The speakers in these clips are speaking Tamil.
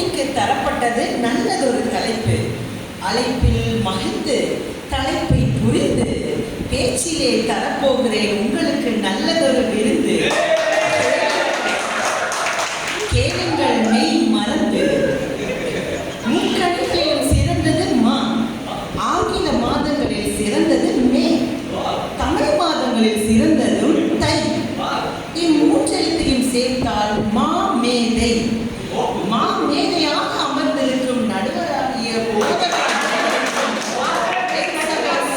போட்டிக்கு தரப்பட்டது நல்லதொரு தலைப்பு. அழைப்பில் மகிழ்ந்து தலைப்பை புரிந்து பேச்சிலே தரப்போகிறேன் உங்களுக்கு நல்லதொரு விருந்து. கேளுங்கள் மெய் மறந்து. முக்கணிகளில் சிறந்தது மா, ஆங்கில மாதங்களில் சிறந்தது மே, தமிழ் மாதங்களில் சிறந்ததும் தை. இம்மூன்றெழுத்தையும் சேர்த்தால் மா மேதை. மா மேதையாக அமர்ந்திருக்கும் நடுவராகிய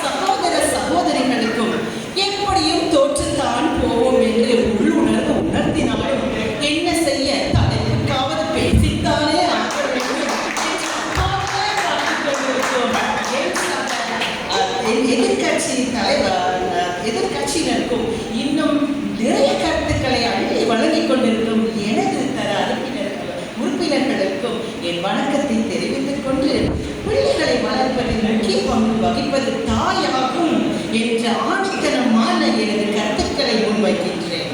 சகோதர சகோதரிகளுக்கும் எப்படியும் தோற்றுத்தான் போவோம் என்று உள்ளுணர்வு உணர்த்தினாலும் என்ன செய்ய, தலைப்புக்காவது பேசித்தானே எதிர்கட்சி தலைவர் எதிர்கட்சியினருக்கும் இன்னும் நிறைய கருத்துக்களை அள்ளி வழங்கிக் கொண்டிருக்கும் எனது தர உறுப்பினர்களுக்கும் என் வணக்கத்தை தெரிவித்துக் கொண்டு, பிள்ளைகளை வளர்ப்பதில் முக்கிய பங்கு வகிப்பது தாயாகும் என்ற ஆணித்தனமான எனது கருத்துக்களை முன்வைக்கின்றேன்.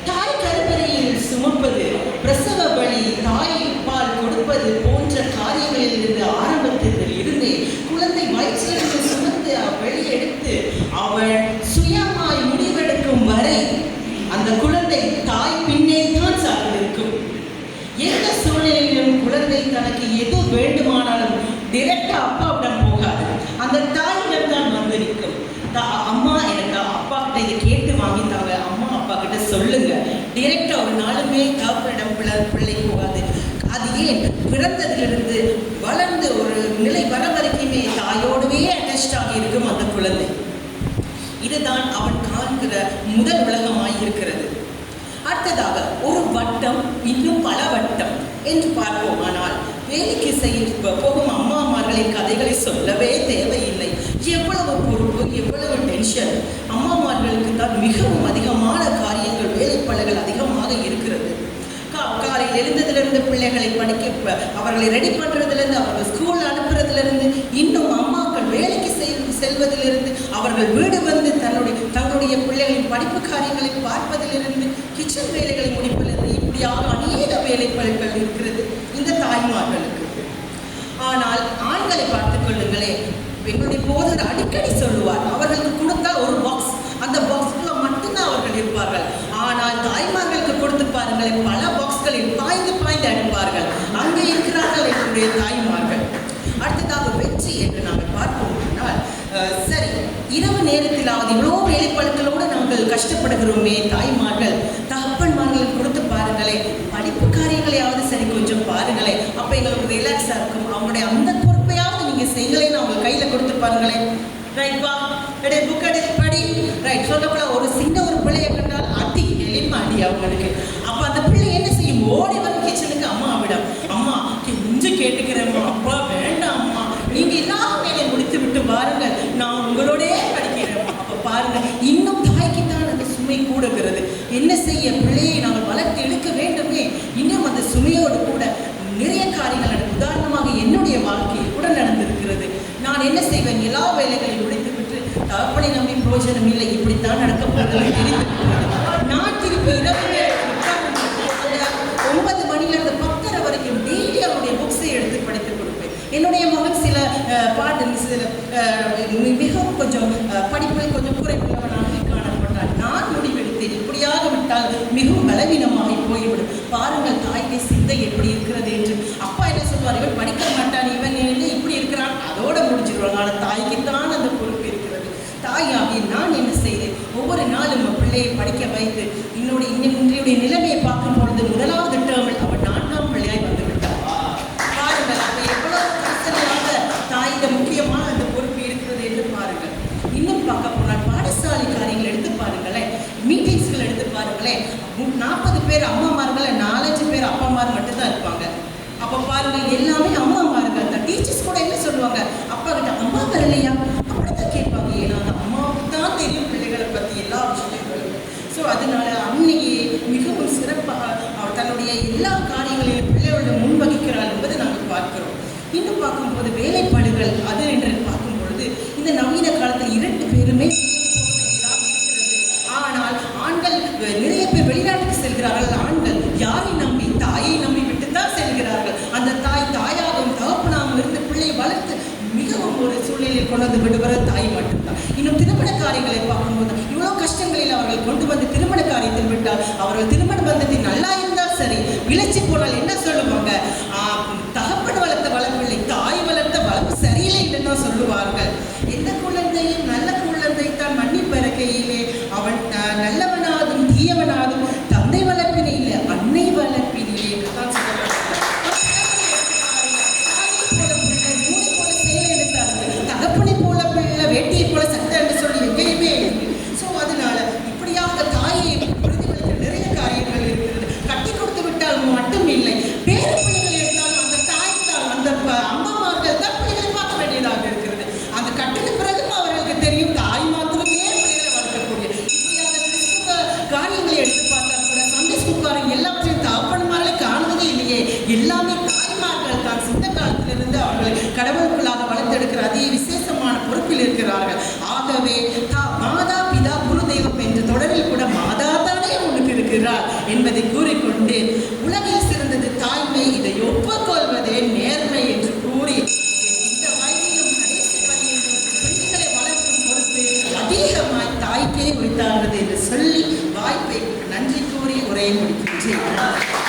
தாய் கருவறையில் சுமப்பது, பிரசவ வழி, தாய் பால் கொடுப்பது போன்ற காரியங்களில் இருந்து ஆரம்பத்தில் இருந்தே குழந்தை வயிற்றிலிருந்து சுமந்து வெளியெடுத்து அவள் சுயமாய் முடிவெடுக்கும் வரை அந்த குழந்தை தாய் பின்னே தான் சார்ந்திருக்கும். எந்த சூழ்நிலையிலும் குழந்தை தனக்கு எது வேண்டுமானாலும் டிரெக்டா அப்பாவிடம் போகாது, அந்த தாயிடம் தான் வந்திருக்கும். அம்மா எனக்கு அப்பா கிட்ட இதை கேட்டு வாங்கித்தாங்க, அம்மா அப்பா கிட்ட சொல்லுங்க. டிரெக்டா ஒரு நாளுமே தகப்பனிடம் பிள்ளை போகாது. அது ஏன், பிறந்ததிலிருந்து வளர்ந்து ஒரு நிலை வர வரைக்குமே தாயோடவே அட்டாச்ட் ஆகி இருக்கும் அந்த குழந்தை. இதுதான் அவன் காண்கிற முதல் உலகமாய் இருக்கிறது. அடுத்ததாக ஒரு வட்டம், இன்னும் பல வட்டம் என்று பார்ப்போம். ஆனால் வேலைக்கு செய்ய போகும் அம்மாமார்களின் கதைகளை சொல்லவே தேவையில்லை. எவ்வளவு பொறுப்பு, எவ்வளவு டென்ஷன். அம்மாமார்களுக்கு தான் மிகவும் அதிகமான காரியங்கள், வேலைப்பளுகள் அதிகமாக இருக்கிறது. காலையில் எழுந்ததிலிருந்து பிள்ளைகளை படிக்க, அவர்களை ரெடி பண்ணுறதுலேருந்து, அவர்கள் ஸ்கூல் அனுப்புறதுலேருந்து, இன்னும் அம்மாக்கள் வேலைக்கு செல்வதிலிருந்து, அவர்கள் வீடு வந்து தன்னுடைய பிள்ளைகளின் படிப்பு காரியங்களை பார்ப்பதிலிருந்து, கிச்சன் வேலைகளை முடிப்பதிலிருந்து, இப்படியாக அநேக வேலைப்பளுகள் இருக்கிறது இந்த தாய்மார்களுக்கு. ஆனால் ஆண்களை பார்த்துக் கொள்ளுங்களேன். எங்களுடைய போதர் அடிக்கடி சொல்லுவார், அவர்களுக்கு கொடுத்தா ஒரு பாக்ஸ், அந்த பாக்ஸ்க்குள்ள மட்டும்தான் அவர்கள் இருப்பார்கள். ஆனால் தாய்மார்களுக்கு கொடுத்து பாருங்கள், பல பாக்ஸ்களில் பாய்ந்து பாய்ந்து அனுப்பார்கள். அங்கே இருக்கிறார்கள் என்னுடைய தாய்மார்கள். அடுத்ததாக வெற்றி என்று நாங்கள் பார்ப்போம்னால், சரி, இரவு நேரத்திலாவது இவ்வளோ வேலைப்பளுக்களோடு நாங்கள் கஷ்டப்படுகிறோமே தாய்மார்கள், தகப்பன்மார்களுக்கு கொடுத்து பாருங்களேன், படிப்பு காரியங்களையாவது சரி கொஞ்சம் பாருங்களேன், அப்போ எங்களுக்கு ரிலாக்ஸாக இருக்கும். அவங்களுடைய அந்த பொறுப்பையாவது நீங்கள் செய்யலைன்னு அவங்க கையில் கொடுத்து பாருங்களேன். ரைட், வா எடே புக் எடே படி. ரைட், சொல்லப்போல ஒரு சின்ன ஒரு பிள்ளையை கண்டால் அடி எளிமை அடி அவங்களுக்கு. அப்போ அந்த பிள்ளை என்ன செய்யும், ஓடி வரும் கிச்சனுக்கு அம்மா விடம், அம்மா கொஞ்சம் கேட்டுக்கிறேம்மா, அப்பா வேண்டாம் அம்மா, நீங்கள் எல்லா வேலையை முடித்து விட்டு பாருங்கள், நான் உங்களோடே படிக்கிறேன். அப்போ பாருங்கள், இன்னும் தாய்க்குத்தான் அந்த சுமை கூடுகிறது. என்ன செய்ய, பிள்ளையை நாங்கள் வளர்த்து எடுக்க வேண்டுமே, இன்னும் அந்த சுமையோடு கூட நிறைய காரியங்கள். உதாரணமாக என்னுடைய வாழ்க்கையில் கூட நடந்திருக்கிறது. நான் என்ன செய்வேன், எல்லா வேலைகளையும் முடித்து விட்டு தகப்பனை நம்பி பிரயோஜனம் இல்லை, இப்படித்தான் நடக்க போகிறது தெரிந்து நான் திருப்பி இரவு 9 மணிலிருந்து 10:30 வரைக்கும் டெய்லி அவருடைய புக்ஸை எடுத்து படித்து கொடுப்பேன். என்னுடைய மகன் சில மிகவும் கொஞ்சம் படிப்பில் கொஞ்சம் குறைவுள்ளவனாக காணப்பட்டால் நான் முடிவெடுத்தேன், இப்படியாக விட்டால் மிகவும் பலவீனமாகி போய்விடும். பாருங்கள் தாய்க்கு சிந்தை எப்படி இருக்கிறது என்று. அப்பா என்ன சொல்வார், இவன் படிக்க மாட்டான், இவன் இப்படி இருக்கிறான், அதோட முடிஞ்சிருவாங்க. ஆனால் தாய்க்குத்தான் அந்த பொறுப்பு இருக்கிறது. தாயாகி நான் என்ன செய்தேன், ஒவ்வொரு நாளும் பிள்ளையை படிக்க வைத்து இன்றைய நிலைமையை பார்க்கும் பொழுது முதலாவது டேர்மில் அவன் 4ஆம் பிள்ளையாய் வந்து விட்டார். பாருங்கள், அப்போ எவ்வளவு பிரச்சனையாக தாய்க்கு முக்கியமான அந்த பொறுப்பு இருக்கிறது என்று பாருங்கள். இன்னும் பார்க்க போனால் பாடசாலை காரியங்கள் எடுத்து பாருங்களேன், மீட்டிங்ஸ்கள் எடுத்து பாருங்களேன். 40 பேர் அம்மாமார்கள், 4-5 பேர் அப்பாமார் மட்டும்தான் இருப்பாங்க. அப்போ பாருங்கள், எல்லாமே அம்மாமார்கள் தான். டீச்சர்ஸ் கூட என்ன சொல்லுவாங்க, அப்பா கிட்ட அம்மா வரலையா அப்படித்தான் கேட்பாங்க. ஏன்னா அந்த அம்மாவுக்கு தான் தெரியும் பிள்ளைகளை பற்றி எல்லா விஷயங்களும். ஸோ அதனால அன்னையே மிகவும் சிறப்பாக தன்னுடைய எல்லா காரியங்களையும் பிள்ளைகளோட முன்வகிக்கிறாள் என்பதை நாங்கள் பார்க்கிறோம். இன்னும் பார்க்கும்போது வேலைப்பாடுகள் அது என்று பார்க்கும் பொழுது இந்த நவீன காலத்தில் 2 பேருமே ஆனால் ஆண்கள் நிறைய பேர் வெளிநாட்டுக்கு செல்கிறார்கள். ஆண்கள் யாரை நம்பி, தாயை நம்பி விட்டு விடுவர் தாய் மட்டும்தான். இன்னும் திருமண காரியங்களை பார்க்கும்போது இவ்வளோ கஷ்டங்களில் அவர்கள் கொண்டு வந்து திருமண காரியத்தில் விட்டால் அவர்கள் திருமண பந்தத்தில் நல்லா இருந்தால் சரி, விளைச்சி போனால் என்ன சொல்லுவாங்க, தகப்பன் வளர்த்த வளர்ப்பில்லை தாய் வளர்த்த வளர்ப்பு சரியில்லை என்று சொல்லுவார்கள். எந்த குழந்தையும் நல்ல குழந்தை தான் மண்ணி பிறக்கையிலே அவன் நல்லவனாதும் தீயவனாதும் தந்தை வளர்ப்பினை இல்லை அன்னை வளர்ப்பினிலே என்று தான் சொல்லப்படுகிறார். தகப்பனை போல பிள்ளை வேட்டியை போல சட்டை என்று சொல்லி எங்கேயுமே இருக்கு. ஸோ அதனால இப்படியாக தாயை பிரதிபலிக்க நிறைய காரியங்கள் இருக்கிறது. கட்டி கொடுத்து விட்டால் மட்டும் இல்லை, வேறு பிள்ளைகள் எடுத்தாலும் அந்த தாய் தான் அந்த அம்மாமார்கள் தான் பிள்ளைகளை பார்க்க வேண்டியதாக இருக்கிறது. அந்த கட்டின பிறகும் அவர்களுக்கு தெரியும் தாய் மாத்திரமே பிள்ளைகளை வளர்க்கக்கூடிய இப்படியாக கிறிஸ்துவ காரியங்களை எடுத்து பார்த்தால் கூட சண்டே ஸ்கூல்காரங்க எல்லாத்தையும் தகப்பன்மார்களை காணுவதே இல்லையே, எல்லாமே தாய்மார்கள் தான். சிந்த காலத்திலிருந்து அவர்கள் கடவுளுக்குள்ளாக வளர்த்தெடுக்கிற அதே விசேஷமான பொறுப்பில் இருக்கிறார்கள். ஆகவே மாதா பிதா குரு தெய்வம் என்ற தொடரில் கூட மாதா தானே உனக்கு இருக்கிறார் என்பதை கூறிக்கொண்டு உலகில் சிறந்தது தாய்மை, இதை ஒப்புக்கொள்வதே நேர்மை என்று கூறி இந்த வயதிலும் கடைசி பள்ளியிலும் பெண்களை வளர்க்கும் பொறுப்பு அதிகமாய் தாய்க்கே உரித்தாகிறது என்று சொல்லி வாய்ப்பை நன்றி கூறி உரையை முடிக்கின்றேன்.